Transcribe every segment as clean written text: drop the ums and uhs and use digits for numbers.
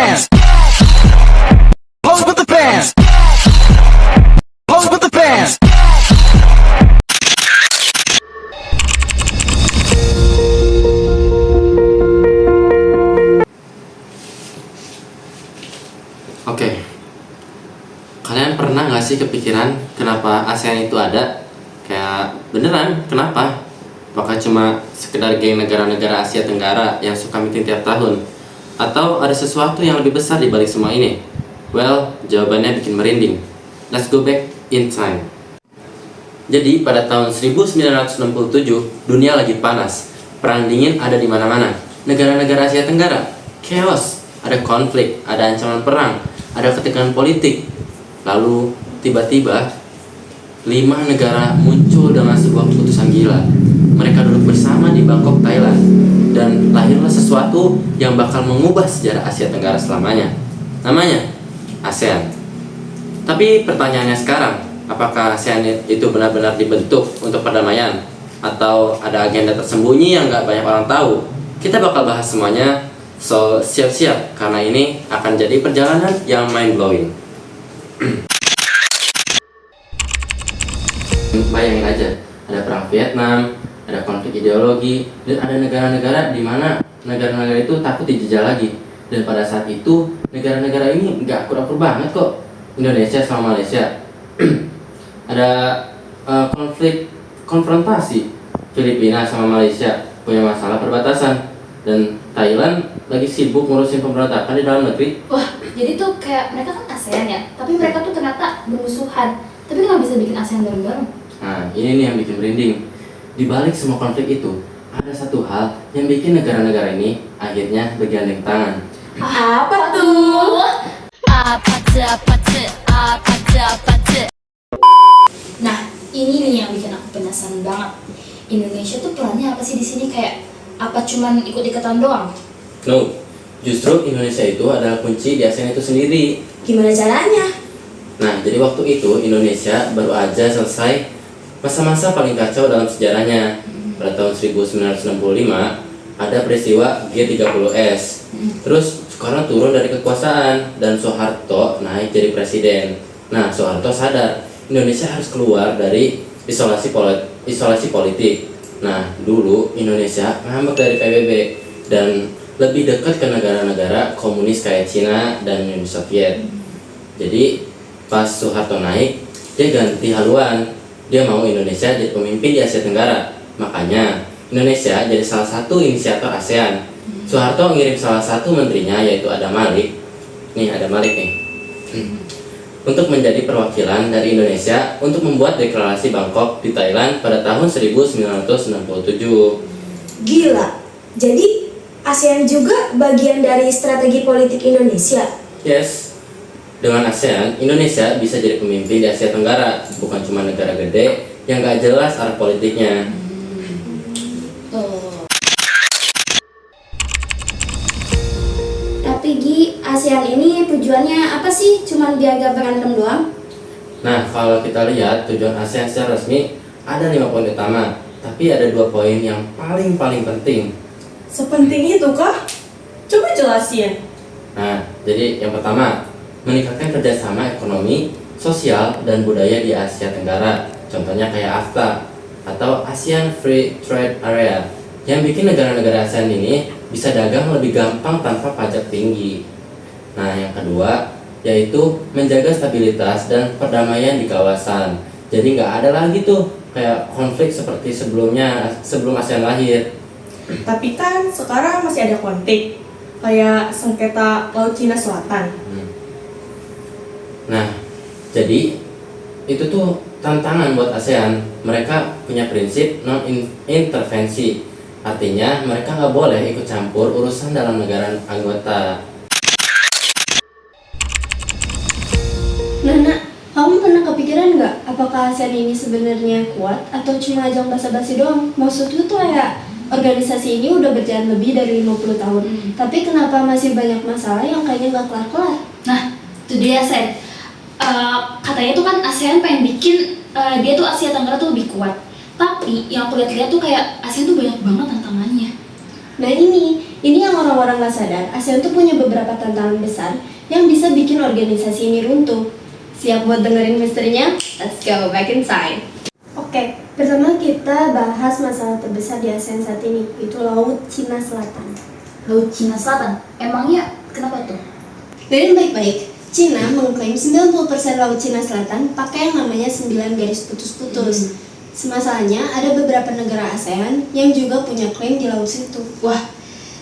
fans. Pose with the fans. Pose with the fans. Oke, kalian pernah nggak sih kepikiran kenapa ASEAN itu ada? Kayak beneran, kenapa? Apakah cuma sekedar geng negara-negara Asia Tenggara yang suka meeting tiap tahun? Atau ada sesuatu yang lebih besar di balik semua ini? Well, jawabannya bikin merinding. Let's go back in time. Jadi pada tahun 1967, dunia lagi panas. Perang dingin ada di mana-mana. Negara-negara Asia Tenggara, chaos, ada konflik, ada ancaman perang, ada ketegangan politik. Lalu tiba-tiba 5 negara muncul dengan sebuah keputusan gila. Mereka duduk bersama di Bangkok, Thailand, dan lahirlah sesuatu yang bakal mengubah sejarah Asia Tenggara selamanya. Namanya ASEAN. Tapi pertanyaannya sekarang, apakah ASEAN itu benar-benar dibentuk untuk perdamaian? Atau ada agenda tersembunyi yang gak banyak orang tahu? Kita bakal bahas semuanya, so siap-siap karena ini akan jadi perjalanan yang mind-blowing. Bayangin aja, ada perang Vietnam, ada konflik ideologi, dan ada negara-negara di mana negara-negara itu takut dijajah lagi. Dan pada saat itu, negara-negara ini nggak akur-akur banget kok. Indonesia sama Malaysia ada konflik konfrontasi. Filipina sama Malaysia punya masalah perbatasan, dan Thailand lagi sibuk ngurusin pemberontakan di dalam negeri. Wah, jadi tuh kayak mereka kan ASEAN ya, tapi mereka tuh ternyata bermusuhan. Tapi kenapa bisa bikin ASEAN bareng-bareng? Nah, ini nih yang bikin merinding. Di balik semua konflik itu, ada satu hal yang bikin negara-negara ini akhirnya bergandeng tangan. Apa tuh? Nah, ini nih yang bikin aku penasaran banget. Indonesia tuh perannya apa sih di sini? Kayak apa cuman ikut-ikutan doang? No, justru Indonesia itu adalah kunci di ASEAN itu sendiri. Gimana caranya? Nah, jadi waktu itu Indonesia baru aja selesai masa-masa paling kacau dalam sejarahnya. Pada tahun 1965 ada peristiwa G30S. Terus Soekarno turun dari kekuasaan dan Soeharto naik jadi presiden. Nah, Soeharto sadar Indonesia harus keluar dari isolasi politik. Nah, dulu Indonesia ngambek dari PBB dan lebih dekat ke negara-negara komunis kayak Cina dan Uni Soviet. Jadi pas Soeharto naik, dia ganti haluan. Dia mau Indonesia jadi pemimpin di Asia Tenggara. Makanya Indonesia jadi salah satu inisiator ASEAN. Soeharto ngirim salah satu menterinya, yaitu Adam Malik. Nih, Adam Malik nih. Untuk menjadi perwakilan dari Indonesia untuk membuat deklarasi Bangkok di Thailand pada tahun 1967. Gila, jadi ASEAN juga bagian dari strategi politik Indonesia? Yes, dengan ASEAN, Indonesia bisa jadi pemimpin di Asia Tenggara, bukan cuma negara gede yang gak jelas arah politiknya. Tapi Gi, ASEAN ini tujuannya apa sih? Cuman biar gak berantem doang? Nah, kalau kita lihat tujuan ASEAN secara resmi ada 5 poin utama, tapi ada 2 poin yang paling penting. Sepenting itu kah? Coba jelasin. Nah, jadi yang pertama, meningkatkan kerjasama ekonomi, sosial, dan budaya di Asia Tenggara. Contohnya kayak AFTA atau ASEAN Free Trade Area, yang bikin negara-negara ASEAN ini bisa dagang lebih gampang tanpa pajak tinggi. Nah, yang kedua yaitu menjaga stabilitas dan perdamaian di kawasan. Jadi nggak ada lagi tuh kayak konflik seperti sebelumnya, sebelum ASEAN lahir. Tapi kan sekarang masih ada konflik, kayak sengketa Laut Cina Selatan. Nah, jadi itu tuh tantangan buat ASEAN. Mereka punya prinsip non-intervensi. Artinya mereka nggak boleh ikut campur urusan dalam negara anggota. Nana, kamu pernah kepikiran nggak apakah ASEAN ini sebenarnya kuat atau cuma ajang basa-basi doang? Maksudku tuh kayak organisasi ini udah berjalan lebih dari 50 tahun. Tapi kenapa masih banyak masalah yang kayaknya nggak kelar-kelar? Nah, itu dia, Sen. Katanya tuh kan ASEAN pengen bikin dia tuh Asia Tenggara tuh lebih kuat. Tapi yang aku lihat-lihat tuh kayak ASEAN tuh banyak banget tantangannya. Nah ini, Ini yang orang-orang gak sadar, ASEAN tuh punya beberapa tantangan besar yang bisa bikin organisasi ini runtuh. Siap buat dengerin misterinya? Let's go back inside. Oke, pertama kita bahas masalah terbesar di ASEAN saat ini, yaitu Laut Cina Selatan. Laut Cina Selatan, emangnya kenapa tuh? Dengerin baik-baik, Cina mengklaim 90% Laut Cina Selatan pakai yang namanya 9 garis putus-putus. Semasalahnya, ada beberapa negara ASEAN yang juga punya klaim di laut situ. Wah,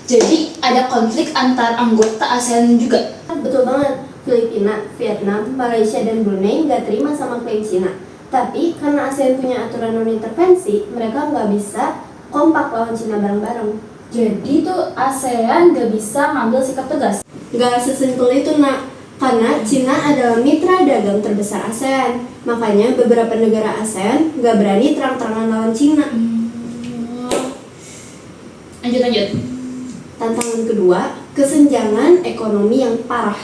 jadi ada konflik antar anggota ASEAN juga? Betul banget, Filipina, Vietnam, Malaysia, dan Brunei nggak terima sama klaim Cina. Tapi karena ASEAN punya aturan non-intervensi, mereka nggak bisa kompak lawan Cina bareng-bareng. Jadi tuh ASEAN gak bisa ngambil sikap tegas? Nggak sesimpel itu, Nak. Karena Cina adalah mitra dagang terbesar ASEAN. Makanya beberapa negara ASEAN nggak berani terang-terangan lawan Cina. Lanjut. Tantangan kedua, kesenjangan ekonomi yang parah.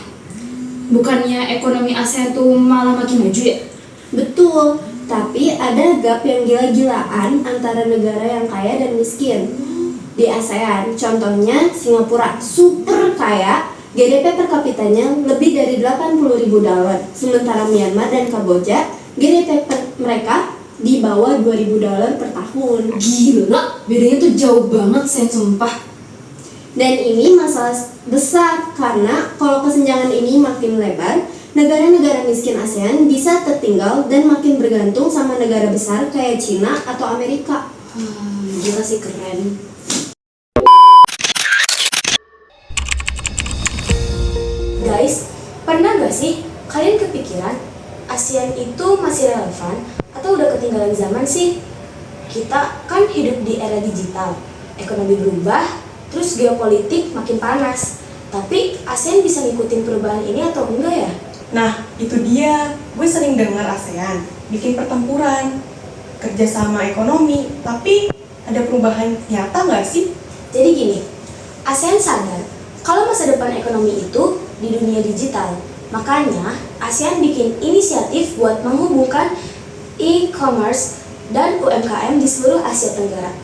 Bukannya ekonomi ASEAN tuh malah makin maju ya? Betul, tapi ada gap yang gila-gilaan antara negara yang kaya dan miskin. Di ASEAN, contohnya Singapura, super kaya, GDP per kapitanya lebih dari $80.000. Sementara Myanmar dan Kamboja, GDP per mereka di bawah $2.000 per tahun. Gila, bedanya tuh jauh banget, saya sumpah. Dan ini masalah besar karena kalau kesenjangan ini makin lebar, negara-negara miskin ASEAN bisa tertinggal dan makin bergantung sama negara besar kayak Cina atau Amerika. Gila sih, keren. Guys, pernah gak sih kalian kepikiran ASEAN itu masih relevan atau udah ketinggalan zaman sih? Kita kan hidup di era digital, ekonomi berubah, terus geopolitik makin panas. Tapi ASEAN bisa ngikutin perubahan ini atau enggak ya? Nah, itu dia. Gue sering dengar ASEAN bikin pertempuran, kerjasama ekonomi, tapi ada perubahan nyata nggak sih? Jadi gini, ASEAN sadar kalau masa depan ekonomi itu di dunia digital. Makanya ASEAN bikin inisiatif buat menghubungkan e-commerce dan UMKM di seluruh Asia Tenggara.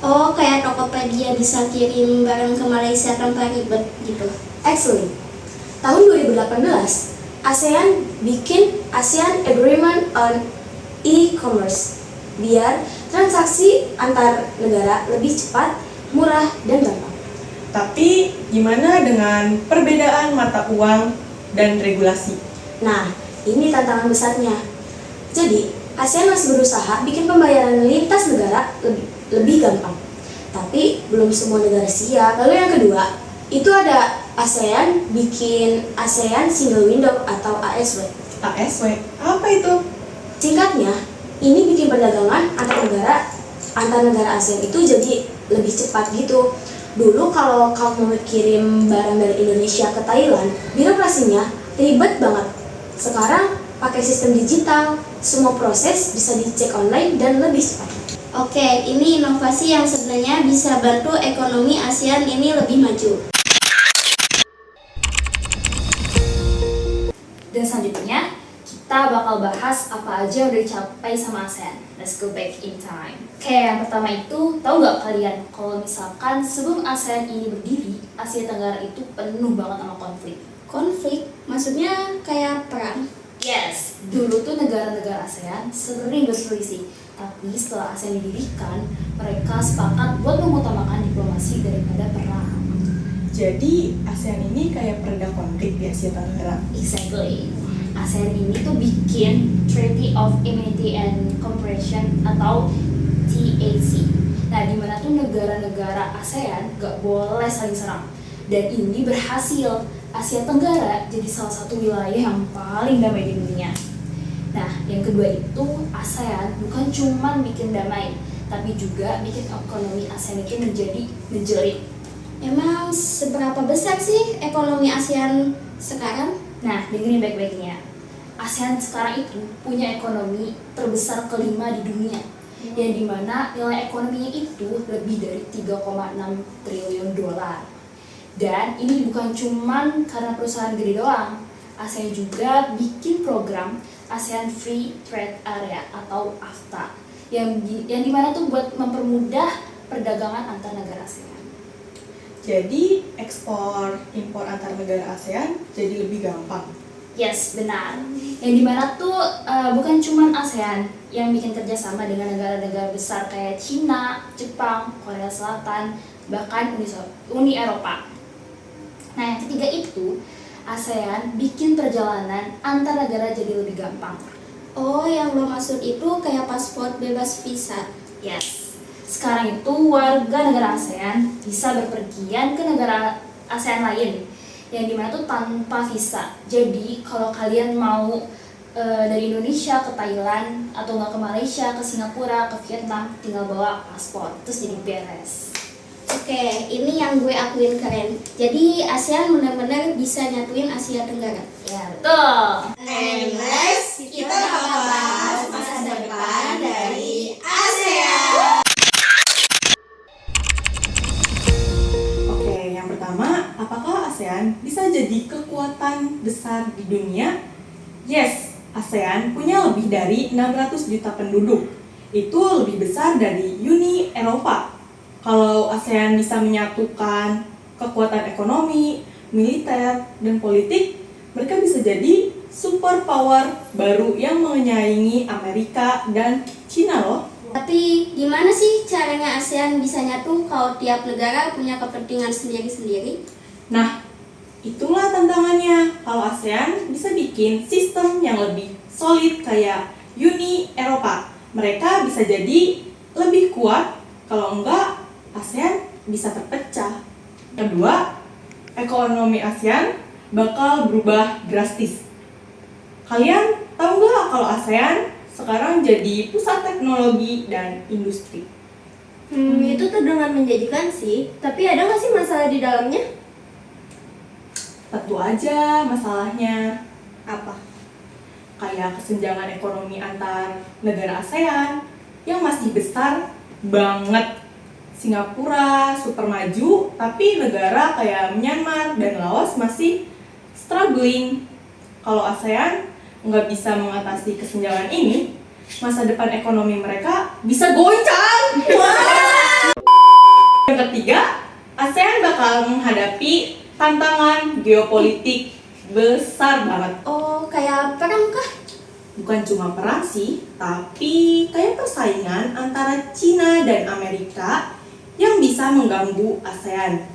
Oh, kayak Tokopedia bisa kirim barang ke Malaysia tanpa ribet gitu. Actually, tahun 2018, ASEAN bikin ASEAN Agreement on E-commerce biar transaksi antar negara lebih cepat, murah, dan gampang. Tapi gimana dengan perbedaan mata uang dan regulasi? Nah, ini tantangan besarnya. Jadi, ASEAN masih berusaha bikin pembayaran lintas negara lebih gampang. Tapi belum semua negara siap. Lalu yang kedua, itu ada ASEAN bikin ASEAN Single Window atau ASW. ASW, apa itu? Singkatnya, ini bikin perdagangan antar negara ASEAN itu jadi lebih cepat gitu. Dulu kalau kamu kirim barang dari Indonesia ke Thailand, birokrasinya ribet banget. Sekarang pakai sistem digital, semua proses bisa dicek online dan lebih cepat. Oke, ini inovasi yang sebenarnya bisa bantu ekonomi ASEAN ini lebih maju. Dan selanjutnya, kita bakal bahas apa aja yang udah dicapai sama ASEAN. Let's go back in time. Oke, yang pertama itu, tahu nggak kalian kalau misalkan sebelum ASEAN ini berdiri, Asia Tenggara itu penuh banget sama konflik. Konflik? Maksudnya kayak perang? Yes, dulu tuh negara-negara ASEAN sering berselisih. Tapi setelah ASEAN didirikan, mereka sepakat buat mengutamakan diplomasi daripada perang. Jadi ASEAN ini kayak pereda konflik di Asia Tenggara. Exactly. ASEAN ini tuh bikin Treaty of Amity and Cooperation atau TAC. Nah, di mana tuh negara-negara ASEAN gak boleh saling serang. Dan ini berhasil. Asia Tenggara jadi salah satu wilayah yang paling damai di dunia. Nah, yang kedua itu ASEAN bukan cuma bikin damai, tapi juga bikin ekonomi ASEAN itu menjadi menjerit. Emang seberapa besar sih ekonomi ASEAN sekarang? Nah, dengerin baik-baiknya. ASEAN sekarang itu punya ekonomi terbesar kelima di dunia, yang dimana nilai ekonominya itu lebih dari 3,6 triliun dolar. Dan ini bukan cuman karena perusahaan gede doang. ASEAN juga bikin program ASEAN Free Trade Area atau AFTA yang dimana tuh buat mempermudah perdagangan antar negara ASEAN. Jadi ekspor impor antar negara ASEAN jadi lebih gampang. Yes, benar. Yang dimana tuh bukan cuma ASEAN yang bikin kerjasama dengan negara-negara besar kayak Cina, Jepang, Korea Selatan, bahkan Uni Eropa. Nah, yang ketiga itu, ASEAN bikin perjalanan antar negara jadi lebih gampang. Oh, yang lo maksud itu kayak paspor bebas visa. Yes, sekarang itu warga negara ASEAN bisa berpergian ke negara ASEAN lain yang dimana tuh tanpa visa. Jadi kalau kalian mau dari Indonesia ke Thailand atau nggak ke Malaysia, ke Singapura, ke Vietnam, tinggal bawa paspor, terus jadi beres. Oke, ini yang gue akuin keren. Jadi ASEAN benar-benar bisa nyatuin Asia Tenggara. Ya betul. And next, kita bakal bahas masa depan dari ASEAN. Oke, yang pertama, apakah ASEAN bisa jadi kekuatan besar di dunia? Yes, ASEAN punya lebih dari 600 juta penduduk. Itu lebih besar dari Uni Eropa. Kalau ASEAN bisa menyatukan kekuatan ekonomi, militer, dan politik, mereka bisa jadi superpower baru yang menyaingi Amerika dan Cina loh. Tapi gimana sih caranya ASEAN bisa nyatu kalau tiap negara punya kepentingan sendiri-sendiri? Nah, itulah tantangannya. Kalau ASEAN bisa bikin sistem yang lebih solid kayak Uni Eropa. Mereka bisa jadi lebih kuat, kalau enggak ASEAN bisa terpecah. Kedua, ekonomi ASEAN bakal berubah drastis. Kalian tahu nggak kalau ASEAN sekarang jadi pusat teknologi dan industri? Itu terdengar menjanjikan sih. Tapi ada nggak sih masalah di dalamnya? Tentu aja masalahnya. Apa? Kayak kesenjangan ekonomi antar negara ASEAN yang masih besar banget. Singapura super maju, tapi negara kayak Myanmar dan Laos masih struggling. Kalau ASEAN nggak bisa mengatasi kesenjangan ini, masa depan ekonomi mereka bisa goncang. Yang ketiga, ASEAN bakal menghadapi tantangan geopolitik besar banget. Oh, kayak perang kah? Bukan cuma perang sih, tapi kayak persaingan antara Cina dan Amerika yang bisa mengganggu ASEAN.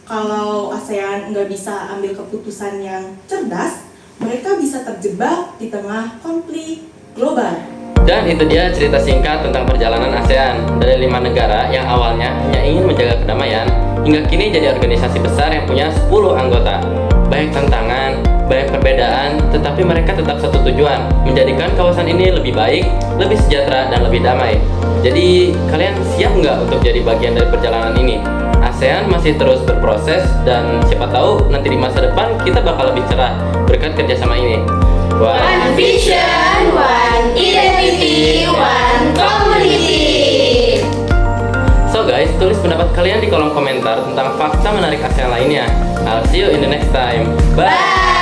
Kalau ASEAN nggak bisa ambil keputusan yang cerdas, mereka bisa terjebak di tengah konflik global. Dan itu dia cerita singkat tentang perjalanan ASEAN dari 5 negara yang awalnya hanya ingin menjaga kedamaian hingga kini jadi organisasi besar yang punya 10 anggota. Banyak tantangan, banyak perbedaan, tetapi mereka tetap satu tujuan, menjadikan kawasan ini lebih baik, lebih sejahtera, dan lebih damai. Jadi, kalian siap nggak untuk jadi bagian dari perjalanan ini? ASEAN masih terus berproses, dan siapa tahu nanti di masa depan kita bakal lebih cerah berkat kerjasama ini. One vision, one identity, one community. So guys, tulis pendapat kalian di kolom komentar tentang fakta menarik ASEAN lainnya. I'll see you in the next time. Bye!